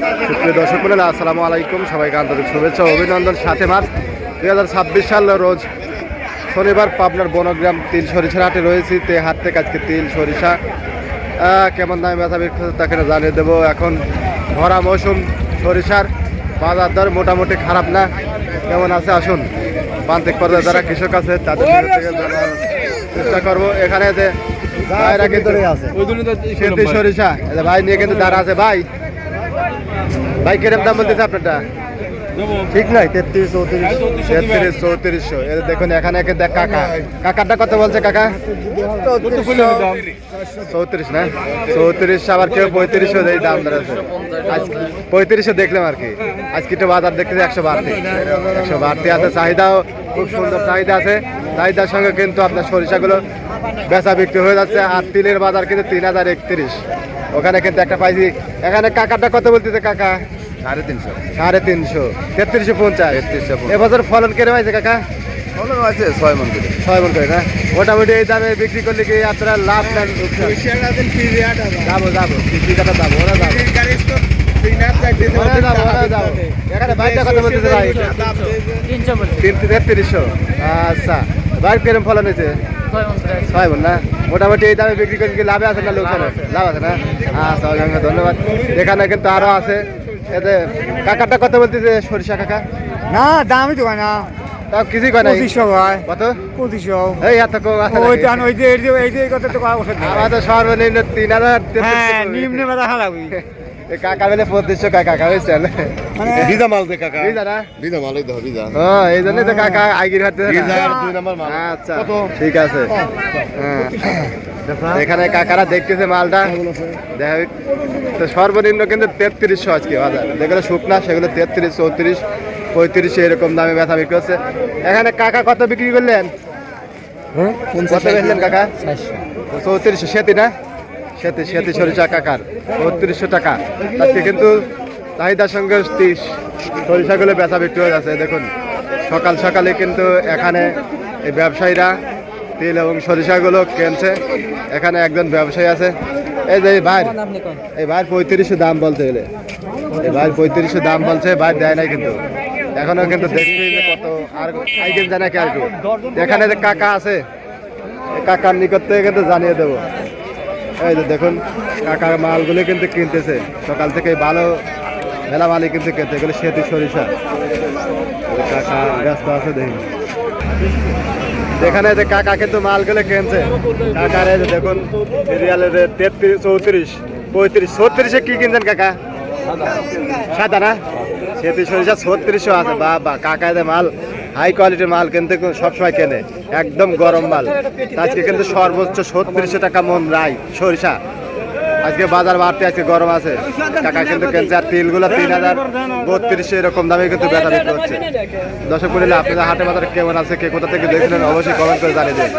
সুপ্রিয় দর্শক মণ্ডলী, আসসালামু আলাইকুম। সবাইকে আন্তরিক শুভেচ্ছা ও অভিনন্দন। 7 মার্চ 2026 সাল রোজ শনিবার পাবনার বনগ্রাম তিল সরিষার হাটে রয়েছি। হাট থেকে আজকে তিল সরিষা কেমন দামে বেচা বিক্রি হচ্ছে তাকে জানিয়ে দেবো। এখন ভরা মৌসুম, সরিষার বাজার দর মোটামুটি খারাপ না। কেমন আছে আসুন, প্রান্তিক পর্যায়ে যারা কৃষক আছে তাদের থেকে জানার চেষ্টা করবো। এখানে যে ভাইরা কিন্তু সেতি সরিষা ভাই নিয়ে কিন্তু দাঁড়া আছে। ভাই ভাই কিরম দাম বলতেছে আপনারটা? ঠিক নাই, 33-3400। দেখুন এখানে কাকাটা কত বলছে? কাকা 34 না, 34 আবার কেউ 3500 দেয় দাম ধরেছে। 3500 দেখলাম আর কি। আজকে একটু বাজার দেখতে 100 বাড়তি আছে। চাহিদাও খুব সুন্দর চাহিদা আছে। চাহিদার সঙ্গে কিন্তু আপনার সরিষাগুলো বেচা বিক্রি হয়ে যাচ্ছে। আর তিলের বাজার কিন্তু 3031। ওখানে কিন্তু একটা পাইছি। এখানে কাকাটা কত বলতেছে? কাকা 350 3350। এবছর ফলন কেরম হয়েছে কাকা? ফলন আছে 6 মণ করে। 6 মণ করে না? মোটামুটি এই দামে বিক্রি করলে কি আপনারা লাভ নেন? যাবো ওরা যাবো। এখানে বাইকটা কত বলতেছে ভাই? 3300। আচ্ছা, বাইক কেরম ফলন হয়েছে? 6 মণ না? মোটামুটি এই দামে বিক্রি করলে কি লাভে আছে না লোকসানে? লাভ আছে না? আচ্ছা, অসংখ্য ধন্যবাদ। এখানে কিন্তু আরো আছে। এতে কাকাটা কত বলতেছে সরিষা কাকা? না দামই তো না, তাও কিছুই কয় না। 2500 হয়। কত? 2500। এই এত কম আছে নাকি? ওই যে কথা তো কথা বলছে। আমাদের সর্বনিম্ন 3000। হ্যাঁ, নিম্ন বাজার হালাবি। এই কাকা বলে 2500 কাকা হয়েছে মানে ভিজা মাল দে কাকা। বুঝা না? ভিজা মালই দাও ভিজা। ও এই জন্যই তো কাকা আইগির হাতে। ভিজার 2 নাম্বার মাল। আচ্ছা ঠিক আছে। হ্যাঁ, এখানে কাকারা দেখতেছে মালটা। দেখা তো সর্বনিম্ন কিন্তু 3300 আজকে বাজার। যেগুলো শুকনা সেগুলো 33, 34, 35 এরকম দামে ব্যথা বিক্রি হচ্ছে। এখানে কাকা কত বিক্রি করলেন? কত বেচলেন কাকা? 3400। সেতি না? সেতি সরিষা কাকার 3400 টাকা। আজকে কিন্তু চাহিদার সঙ্গে 30 সরিষাগুলো বেচা বিক্রি হয়ে যাচ্ছে। দেখুন সকাল সকালে কিন্তু এখানে এই ব্যবসায়ীরা তিল এবং সরিষাগুলো কিনছে। এখানে একজন ব্যবসায়ী আছে। এই যে ভাই 3500 দাম বলতে গেলে, এই ভাই 3500 দাম বলছে। ভাই দেয় নাই কিন্তু এখনো কিন্তু দেখছি যে কত আর আইটেম জানা কি আর কি। এখানে যে কাকা আছে, কাকার নিকট থেকে কিন্তু জানিয়ে দেবো। এই যে দেখুন কাকার মালগুলো কিন্তু কিনতেছে সকাল থেকে। ভালো মেলা মালই কিন্তু কিনতে গেলে সেতি সরিষা। কাকা ব্যস্ত আছে দেখুন। এখানে যে কাকা কিন্তু মালগুলো কিনছে। কাকার এই যে দেখুন সিরিয়ালের 33, 34, 35, 36-এ কি কিনছেন কাকা? সাদা না? সেতি সরিষা 3600 আছে। বাবা, কাকা যে মাল হাই কোয়ালিটির মাল কিনতে সবসময় কেনে, একদম গরম মাল। আজকে কিন্তু সর্বোচ্চ 3600 টাকা মন রাই সরিষা। আজকে বাজার বাড়তে, আজকে গরম আছে। টাকা কিন্তু কিনছে। আর তিলগুলো 3032 এরকম দামে কিন্তু বেচা বিক্রি হচ্ছে। দর্শক বলিলে আপনাদের হাটে বাজার কেমন আছে, কে কোথা থেকে দেখলেন অবশ্যই কমেন্ট করে জানিয়ে দেন।